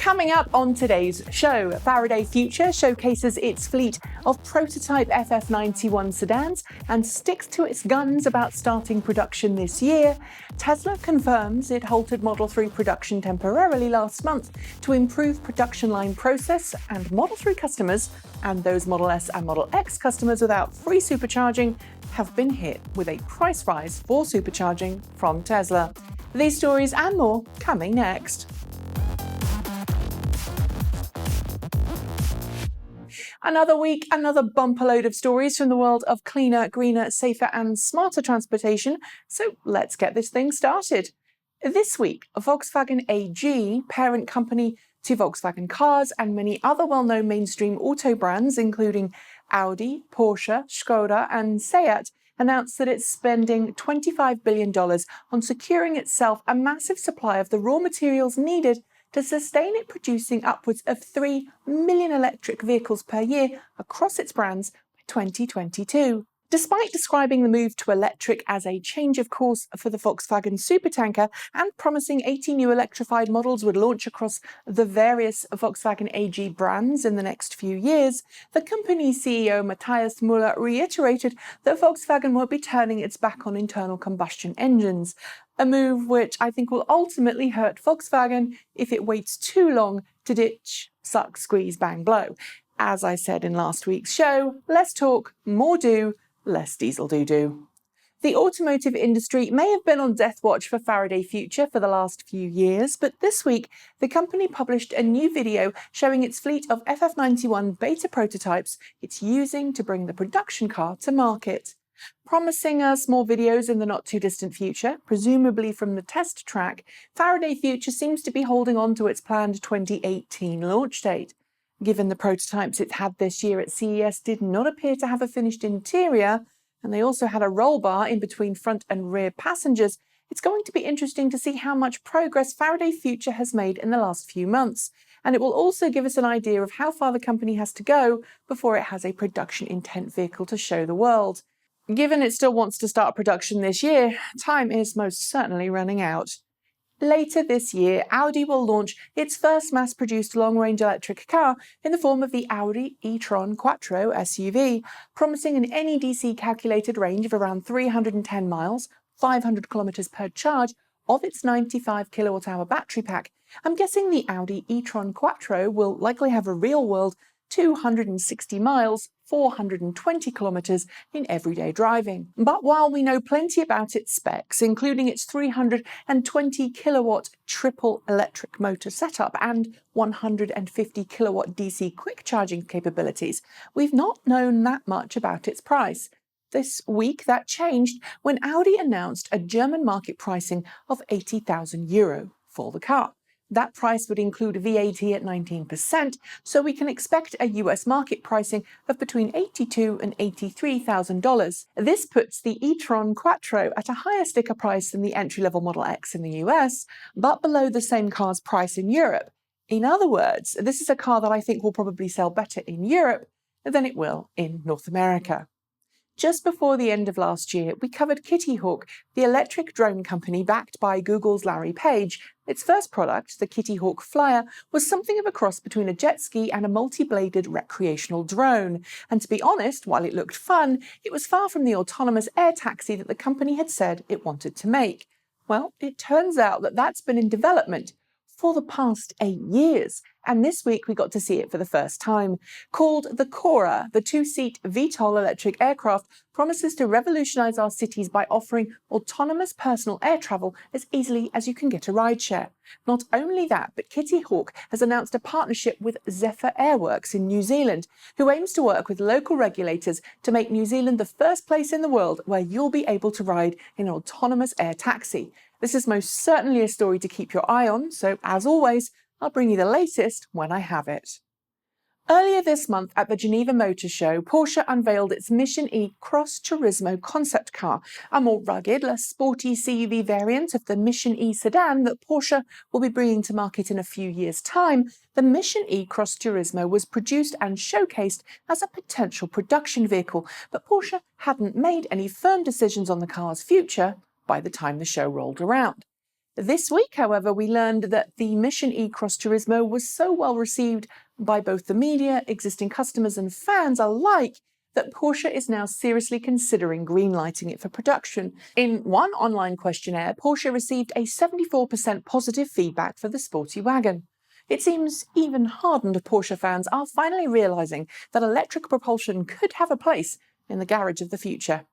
Coming up on today's show, Faraday Future showcases its fleet of prototype FF91 sedans and sticks to its guns about starting production this year. Tesla confirms it halted Model 3 production temporarily last month to improve production line process, and Model 3 customers and those Model S and Model X customers without free supercharging have been hit with a price rise for supercharging from Tesla. These stories and more coming next. Another week, another bumper load of stories from the world of cleaner, greener, safer and smarter transportation. So let's get this thing started. This week, Volkswagen AG, parent company to Volkswagen Cars and many other well-known mainstream auto brands, including Audi, Porsche, Skoda and Seat, announced that it's spending $25 billion on securing itself a massive supply of the raw materials needed to sustain it producing upwards of 3 million electric vehicles per year across its brands by 2022. Despite describing the move to electric as a change of course for the Volkswagen supertanker and promising 80 new electrified models would launch across the various Volkswagen AG brands in the next few years, the company's CEO Matthias Müller reiterated that Volkswagen will be turning its back on internal combustion engines, a move which I think will ultimately hurt Volkswagen if it waits too long to ditch, suck, squeeze, bang, blow. As I said in last week's show, less talk, more do, less diesel doo-doo. The automotive industry may have been on death watch for Faraday Future for the last few years, but this week the company published a new video showing its fleet of FF91 beta prototypes it's using to bring the production car to market. Promising us more videos in the not-too-distant future, presumably from the test track, Faraday Future seems to be holding on to its planned 2018 launch date. Given the prototypes it had this year at CES did not appear to have a finished interior, and they also had a roll bar in between front and rear passengers, it's going to be interesting to see how much progress Faraday Future has made in the last few months. And it will also give us an idea of how far the company has to go before it has a production intent vehicle to show the world. Given it still wants to start production this year, time is most certainly running out. Later this year, Audi will launch its first mass-produced long-range electric car in the form of the Audi e-tron Quattro SUV, promising an NEDC calculated range of around 310 miles, 500 kilometers per charge, of its 95 kilowatt-hour battery pack. I'm guessing the Audi e-tron Quattro will likely have a real-world 260 miles, 420 kilometers in everyday driving. But while we know plenty about its specs, including its 320 kilowatt triple electric motor setup and 150 kilowatt DC quick charging capabilities, we've not known that much about its price. This week that changed when Audi announced a German market pricing of €80,000 for the car. That price would include VAT at 19%, so we can expect a US market pricing of between $82,000 and $83,000. This puts the e-tron Quattro at a higher sticker price than the entry-level Model X in the US, but below the same car's price in Europe. In other words, this is a car that I think will probably sell better in Europe than it will in North America. Just before the end of last year, we covered Kitty Hawk, the electric drone company backed by Google's Larry Page. Its first product, the Kitty Hawk Flyer, was something of a cross between a jet ski and a multi-bladed recreational drone. And to be honest, while it looked fun, it was far from the autonomous air taxi that the company had said it wanted to make. Well, it turns out that that's been in development for the past 8 years, and this week we got to see it for the first time. Called the Cora, the two-seat VTOL electric aircraft promises to revolutionize our cities by offering autonomous personal air travel as easily as you can get a rideshare. Not only that, but Kitty Hawk has announced a partnership with Zephyr Airworks in New Zealand, who aims to work with local regulators to make New Zealand the first place in the world where you'll be able to ride in an autonomous air taxi. This is most certainly a story to keep your eye on, so as always, I'll bring you the latest when I have it. Earlier this month at the Geneva Motor Show, Porsche unveiled its Mission E cross-Turismo concept car, a more rugged, less sporty CUV variant of the Mission E sedan that Porsche will be bringing to market in a few years' time. The Mission E cross-Turismo was produced and showcased as a potential production vehicle, but Porsche hadn't made any firm decisions on the car's future by the time the show rolled around. This week, however, we learned that the Mission E cross-Turismo was so well received by both the media, existing customers and fans alike that Porsche is now seriously considering greenlighting it for production. In one online questionnaire, Porsche received a 74% positive feedback for the sporty wagon. It seems even hardened Porsche fans are finally realising that electric propulsion could have a place in the garage of the future.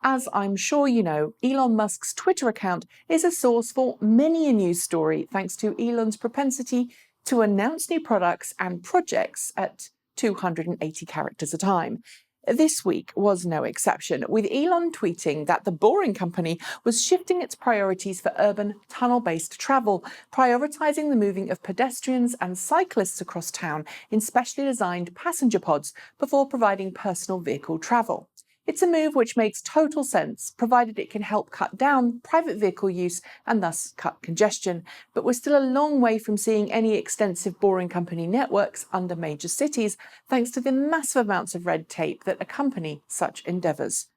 As I'm sure you know, Elon Musk's Twitter account is a source for many a news story thanks to Elon's propensity to announce new products and projects at 280 characters a time. This week was no exception, with Elon tweeting that the Boring Company was shifting its priorities for urban tunnel-based travel, prioritising the moving of pedestrians and cyclists across town in specially designed passenger pods before providing personal vehicle travel. It's a move which makes total sense, provided it can help cut down private vehicle use and thus cut congestion. But we're still a long way from seeing any extensive Boring Company networks under major cities, thanks to the massive amounts of red tape that accompany such endeavours.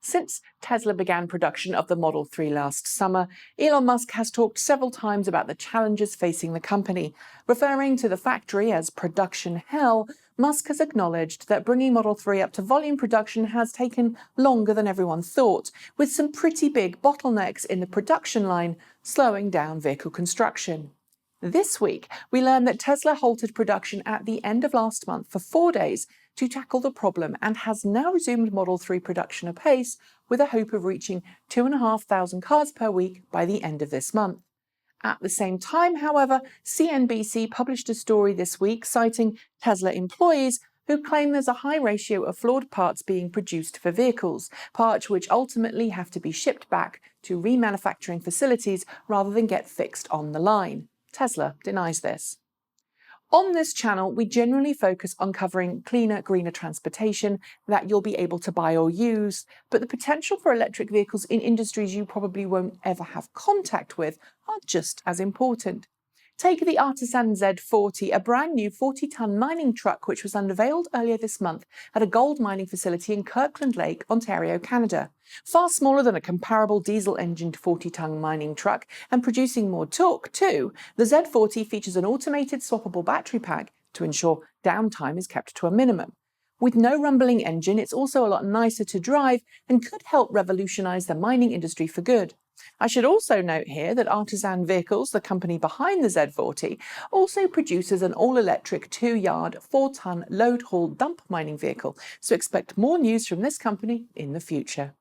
Since Tesla began production of the Model 3 last summer, Elon Musk has talked several times about the challenges facing the company. Referring to the factory as production hell, Musk has acknowledged that bringing Model 3 up to volume production has taken longer than everyone thought, with some pretty big bottlenecks in the production line slowing down vehicle construction. This week, we learned that Tesla halted production at the end of last month for 4 days to tackle the problem and has now resumed Model 3 production apace with a hope of reaching 2,500 cars per week by the end of this month. At the same time, however, CNBC published a story this week citing Tesla employees who claim there's a high ratio of flawed parts being produced for vehicles, parts which ultimately have to be shipped back to remanufacturing facilities rather than get fixed on the line. Tesla denies this. On this channel, we generally focus on covering cleaner, greener transportation that you'll be able to buy or use, but the potential for electric vehicles in industries you probably won't ever have contact with are just as important. Take the Artisan Z40, a brand new 40-ton mining truck which was unveiled earlier this month at a gold mining facility in Kirkland Lake, Ontario, Canada. Far smaller than a comparable diesel-engined 40-ton mining truck and producing more torque too, the Z40 features an automated swappable battery pack to ensure downtime is kept to a minimum. With no rumbling engine, it's also a lot nicer to drive and could help revolutionise the mining industry for good. I should also note here that Artisan Vehicles, the company behind the Z40, also produces an all-electric 2-yard, 4-ton load-haul dump mining vehicle, so expect more news from this company in the future.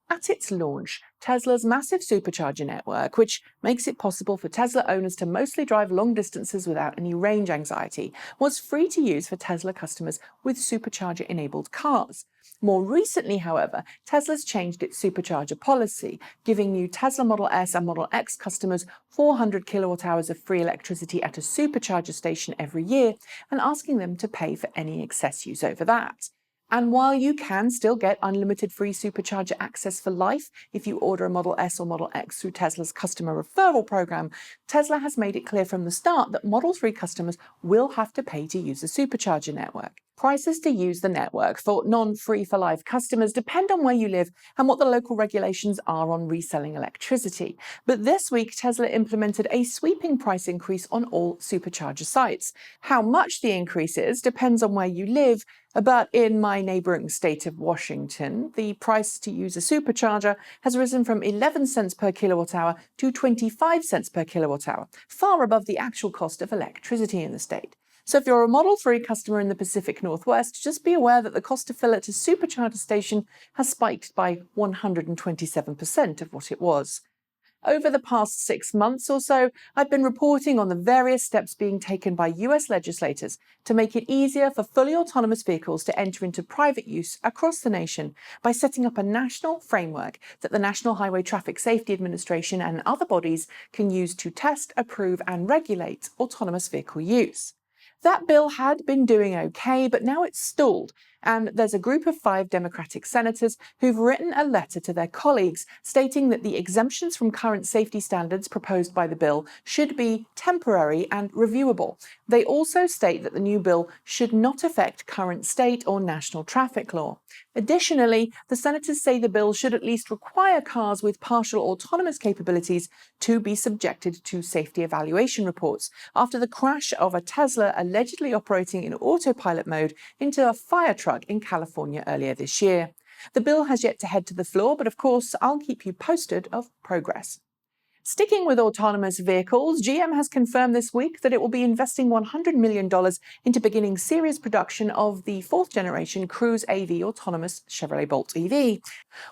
At its launch, Tesla's massive supercharger network, which makes it possible for Tesla owners to mostly drive long distances without any range anxiety, was free to use for Tesla customers with supercharger-enabled cars. More recently, however, Tesla's changed its supercharger policy, giving new Tesla Model S and Model X customers 400 kilowatt-hours of free electricity at a supercharger station every year and asking them to pay for any excess use over that. And while you can still get unlimited free supercharger access for life if you order a Model S or Model X through Tesla's customer referral program, Tesla has made it clear from the start that Model 3 customers will have to pay to use the supercharger network. Prices to use the network for non-free-for-life customers depend on where you live and what the local regulations are on reselling electricity. But this week, Tesla implemented a sweeping price increase on all supercharger sites. How much the increase is depends on where you live, but in my neighbouring state of Washington, the price to use a supercharger has risen from 11 cents per kilowatt-hour to 25 cents per kilowatt-hour, far above the actual cost of electricity in the state. So if you're a Model 3 customer in the Pacific Northwest, just be aware that the cost to fill at a supercharger station has spiked by 127% of what it was. Over the past 6 months or so, I've been reporting on the various steps being taken by US legislators to make it easier for fully autonomous vehicles to enter into private use across the nation by setting up a national framework that the National Highway Traffic Safety Administration and other bodies can use to test, approve, and regulate autonomous vehicle use. That bill had been doing okay, but now it's stalled And there's a group of 5 Democratic senators who've written a letter to their colleagues stating that the exemptions from current safety standards proposed by the bill should be temporary and reviewable. They also state that the new bill should not affect current state or national traffic law. Additionally, the senators say the bill should at least require cars with partial autonomous capabilities to be subjected to safety evaluation reports after the crash of a Tesla allegedly operating in autopilot mode into a fire truck in California earlier this year. The bill has yet to head to the floor, but of course, I'll keep you posted of progress. Sticking with autonomous vehicles, GM has confirmed this week that it will be investing $100 million into beginning series production of the 4th generation Cruise AV autonomous Chevrolet Bolt EV.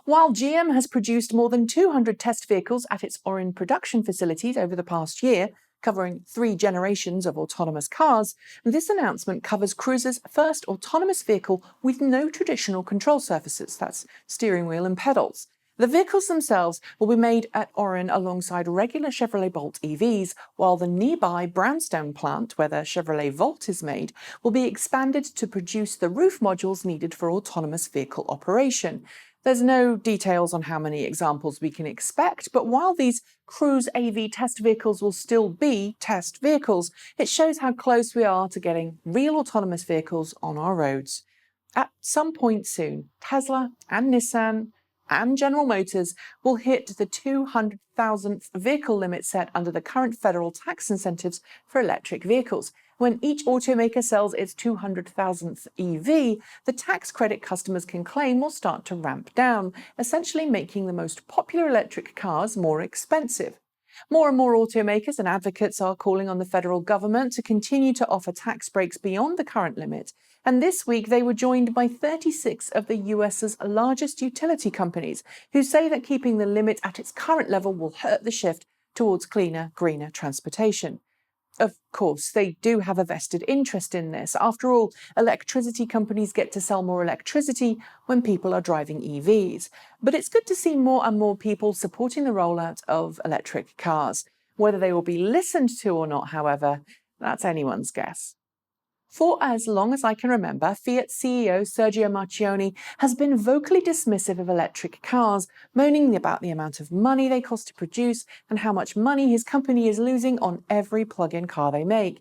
While GM has produced more than 200 test vehicles at its Orin production facilities over the past year, covering 3 generations of autonomous cars, this announcement covers Cruise's first autonomous vehicle with no traditional control surfaces, that's steering wheel and pedals. The vehicles themselves will be made at Orin alongside regular Chevrolet Bolt EVs, while the nearby Brownstone plant, where the Chevrolet Volt is made, will be expanded to produce the roof modules needed for autonomous vehicle operation. There's no details on how many examples we can expect, but while these Cruise AV test vehicles will still be test vehicles, it shows how close we are to getting real autonomous vehicles on our roads. At some point soon, Tesla and Nissan and General Motors will hit the 200,000th vehicle limit set under the current federal tax incentives for electric vehicles. When each automaker sells its 200,000th EV, the tax credit customers can claim will start to ramp down, essentially making the most popular electric cars more expensive. More and more automakers and advocates are calling on the federal government to continue to offer tax breaks beyond the current limit. And this week, they were joined by 36 of the US's largest utility companies, who say that keeping the limit at its current level will hurt the shift towards cleaner, greener transportation. Of course, they do have a vested interest in this. After all, electricity companies get to sell more electricity when people are driving EVs. But it's good to see more and more people supporting the rollout of electric cars. Whether they will be listened to or not, however, that's anyone's guess. For as long as I can remember, Fiat CEO Sergio Marchionne has been vocally dismissive of electric cars, moaning about the amount of money they cost to produce and how much money his company is losing on every plug-in car they make.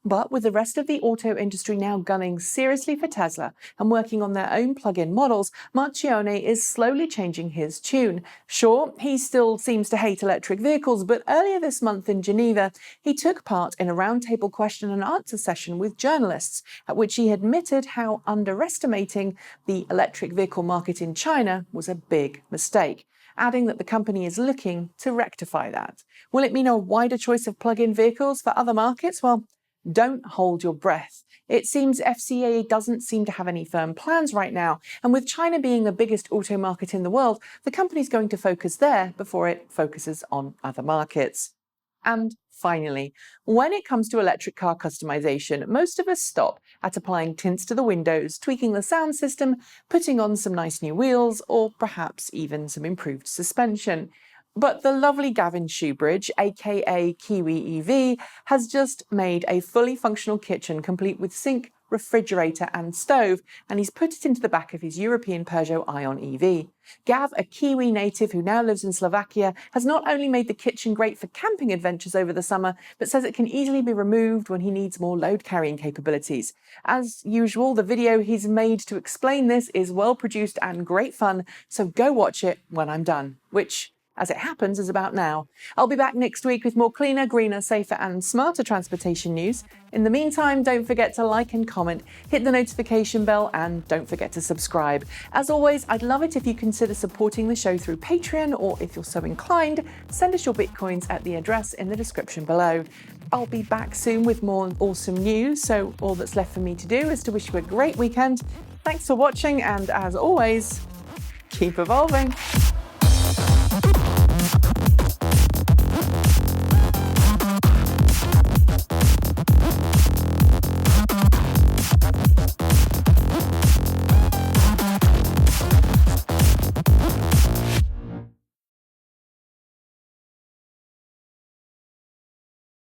But with the rest of the auto industry now gunning seriously for Tesla and working on their own plug-in models, Marchionne is slowly changing his tune. Sure, he still seems to hate electric vehicles, but earlier this month in Geneva, he took part in a roundtable question and answer session with journalists, at which he admitted how underestimating the electric vehicle market in China was a big mistake, adding that the company is looking to rectify that. Will it mean a wider choice of plug-in vehicles for other markets? Well, don't hold your breath. It seems FCA doesn't seem to have any firm plans right now, and with China being the biggest auto market in the world, the company's going to focus there before it focuses on other markets. And finally, when it comes to electric car customization, most of us stop at applying tints to the windows, tweaking the sound system, putting on some nice new wheels, or perhaps even some improved suspension. But the lovely Gavin Shoebridge, aka Kiwi EV, has just made a fully functional kitchen complete with sink, refrigerator and stove, and he's put it into the back of his European Peugeot Ion EV. Gav, a Kiwi native who now lives in Slovakia, has not only made the kitchen great for camping adventures over the summer, but says it can easily be removed when he needs more load-carrying capabilities. As usual, the video he's made to explain this is well-produced and great fun, so go watch it when I'm done, which, as it happens, is about now. I'll be back next week with more cleaner, greener, safer and smarter transportation news. In the meantime, don't forget to like and comment, hit the notification bell and don't forget to subscribe. As always, I'd love it if you consider supporting the show through Patreon, or if you're so inclined, send us your bitcoins at the address in the description below. I'll be back soon with more awesome news, so all that's left for me to do is to wish you a great weekend. Thanks for watching and, as always, keep evolving.